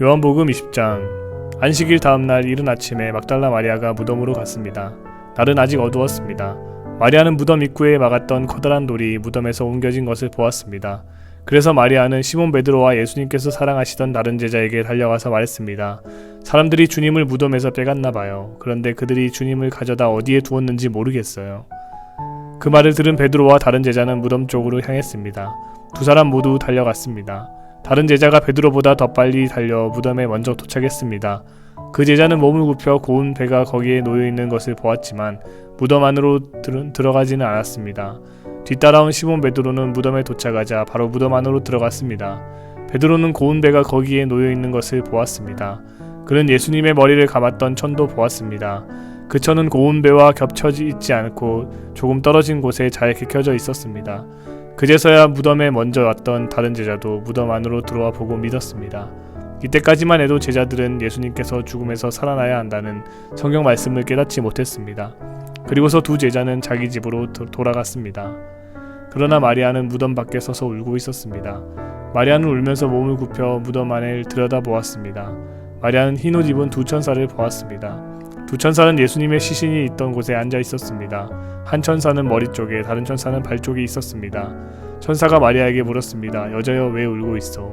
요한복음 20장. 안식일 다음날 이른 아침에 막달라 마리아가 무덤으로 갔습니다. 날은 아직 어두웠습니다. 마리아는 무덤 입구에 막았던 커다란 돌이 무덤에서 옮겨진 것을 보았습니다. 그래서 마리아는 시몬 베드로와 예수님께서 사랑하시던 다른 제자에게 달려가서 말했습니다. 사람들이 주님을 무덤에서 빼갔나 봐요. 그런데 그들이 주님을 가져다 어디에 두었는지 모르겠어요. 그 말을 들은 베드로와 다른 제자는 무덤 쪽으로 향했습니다. 두 사람 모두 달려갔습니다. 다른 제자가 베드로보다 더 빨리 달려 무덤에 먼저 도착했습니다. 그 제자는 몸을 굽혀 고운 배가 거기에 놓여있는 것을 보았지만 무덤 안으로 들어가지는 않았습니다. 뒤따라온 시몬 베드로는 무덤에 도착하자 바로 무덤 안으로 들어갔습니다. 베드로는 고운 배가 거기에 놓여있는 것을 보았습니다. 그는 예수님의 머리를 감았던 천도 보았습니다. 그 천은 고운 배와 겹쳐져 있지 않고 조금 떨어진 곳에 잘 개켜져 있었습니다. 그제서야 무덤에 먼저 왔던 다른 제자도 무덤 안으로 들어와 보고 믿었습니다. 이때까지만 해도 제자들은 예수님께서 죽음에서 살아나야 한다는 성경 말씀을 깨닫지 못했습니다. 그리고서 두 제자는 자기 집으로 돌아갔습니다. 그러나 마리아는 무덤 밖에 서서 울고 있었습니다. 마리아는 울면서 몸을 굽혀 무덤 안을 들여다보았습니다. 마리아는 흰옷 입은 두 천사를 보았습니다. 두 천사는 예수님의 시신이 있던 곳에 앉아 있었습니다. 한 천사는 머리 쪽에, 다른 천사는 발 쪽에 있었습니다. 천사가 마리아에게 물었습니다. 여자여, 왜 울고 있어?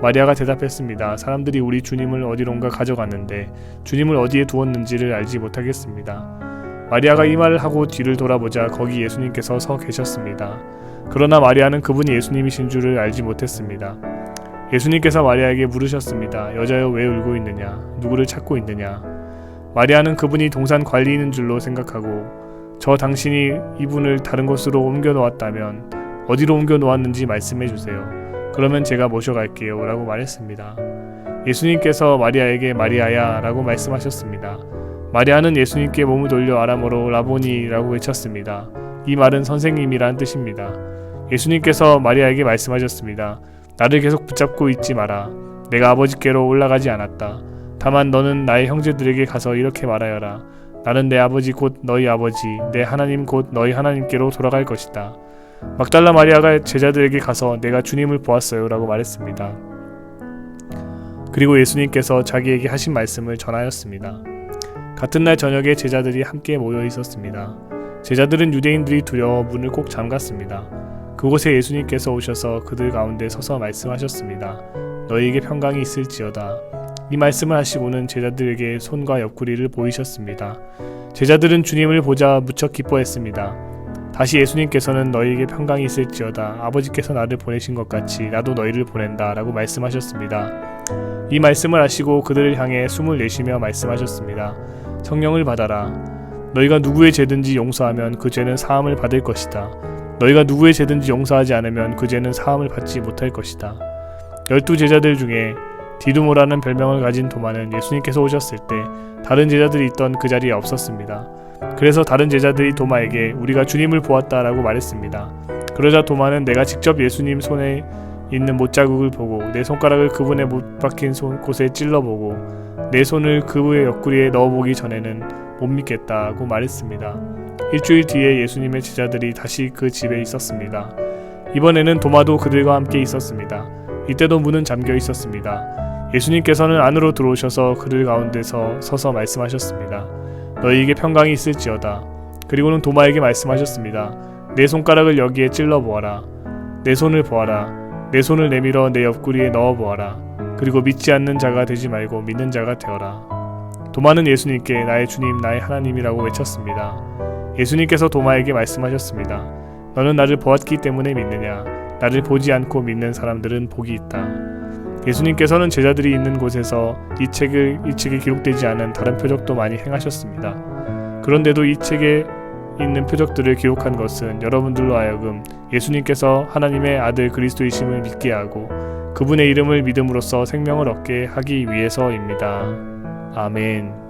마리아가 대답했습니다. 사람들이 우리 주님을 어디론가 가져갔는데 주님을 어디에 두었는지를 알지 못하겠습니다. 마리아가 이 말을 하고 뒤를 돌아보자 거기 예수님께서 서 계셨습니다. 그러나 마리아는 그분이 예수님이신 줄을 알지 못했습니다. 예수님께서 마리아에게 물으셨습니다. 여자여, 왜 울고 있느냐? 누구를 찾고 있느냐? 마리아는 그분이 동산 관리인인 줄로 생각하고 저 당신이 이분을 다른 곳으로 옮겨 놓았다면 어디로 옮겨 놓았는지 말씀해 주세요. 그러면 제가 모셔갈게요 라고 말했습니다. 예수님께서 마리아에게 마리아야 라고 말씀하셨습니다. 마리아는 예수님께 몸을 돌려 아람어로 라보니 라고 외쳤습니다. 이 말은 선생님이란 뜻입니다. 예수님께서 마리아에게 말씀하셨습니다. 나를 계속 붙잡고 있지 마라. 내가 아버지께로 올라가지 않았다. 다만 너는 나의 형제들에게 가서 이렇게 말하여라. 나는 내 아버지 곧 너희 아버지, 내 하나님 곧 너희 하나님께로 돌아갈 것이다. 막달라 마리아가 제자들에게 가서 내가 주님을 보았어요 라고 말했습니다. 그리고 예수님께서 자기에게 하신 말씀을 전하였습니다. 같은 날 저녁에 제자들이 함께 모여 있었습니다. 제자들은 유대인들이 두려워 문을 꼭 잠갔습니다. 그곳에 예수님께서 오셔서 그들 가운데 서서 말씀하셨습니다. 너희에게 평강이 있을지어다. 이 말씀을 하시고는 제자들에게 손과 옆구리를 보이셨습니다. 제자들은 주님을 보자 무척 기뻐했습니다. 다시 예수님께서는 너희에게 평강이 있을지어다. 아버지께서 나를 보내신 것 같이 나도 너희를 보낸다 라고 말씀하셨습니다. 이 말씀을 하시고 그들을 향해 숨을 내쉬며 말씀하셨습니다. 성령을 받아라. 너희가 누구의 죄든지 용서하면 그 죄는 사함을 받을 것이다. 너희가 누구의 죄든지 용서하지 않으면 그 죄는 사함을 받지 못할 것이다. 12 제자들 중에 디두모라는 별명을 가진 도마는 예수님께서 오셨을 때 다른 제자들이 있던 그 자리에 없었습니다. 그래서 다른 제자들이 도마에게 우리가 주님을 보았다라고 말했습니다. 그러자 도마는 내가 직접 예수님 손에 있는 못자국을 보고 내 손가락을 그분의 못 박힌 곳에 찔러보고 내 손을 그분의 옆구리에 넣어보기 전에는 못 믿겠다고 말했습니다. 일주일 뒤에 예수님의 제자들이 다시 그 집에 있었습니다. 이번에는 도마도 그들과 함께 있었습니다. 이때도 문은 잠겨 있었습니다. 예수님께서는 안으로 들어오셔서 그들 가운데서 서서 말씀하셨습니다. 너희에게 평강이 있을지어다. 그리고는 도마에게 말씀하셨습니다. 내 손가락을 여기에 찔러보아라. 내 손을 보아라. 내 손을 내밀어 내 옆구리에 넣어보아라. 그리고 믿지 않는 자가 되지 말고 믿는 자가 되어라. 도마는 예수님께 나의 주님 나의 하나님이라고 외쳤습니다. 예수님께서 도마에게 말씀하셨습니다. 너는 나를 보았기 때문에 믿느냐? 나를 보지 않고 믿는 사람들은 복이 있다. 예수님께서는 제자들이 있는 곳에서 이 책에 기록되지 않은 다른 표적도 많이 행하셨습니다. 그런데도 이 책에 있는 표적들을 기록한 것은 여러분들로 하여금 예수님께서 하나님의 아들 그리스도이심을 믿게 하고 그분의 이름을 믿음으로써 생명을 얻게 하기 위해서입니다. 아멘.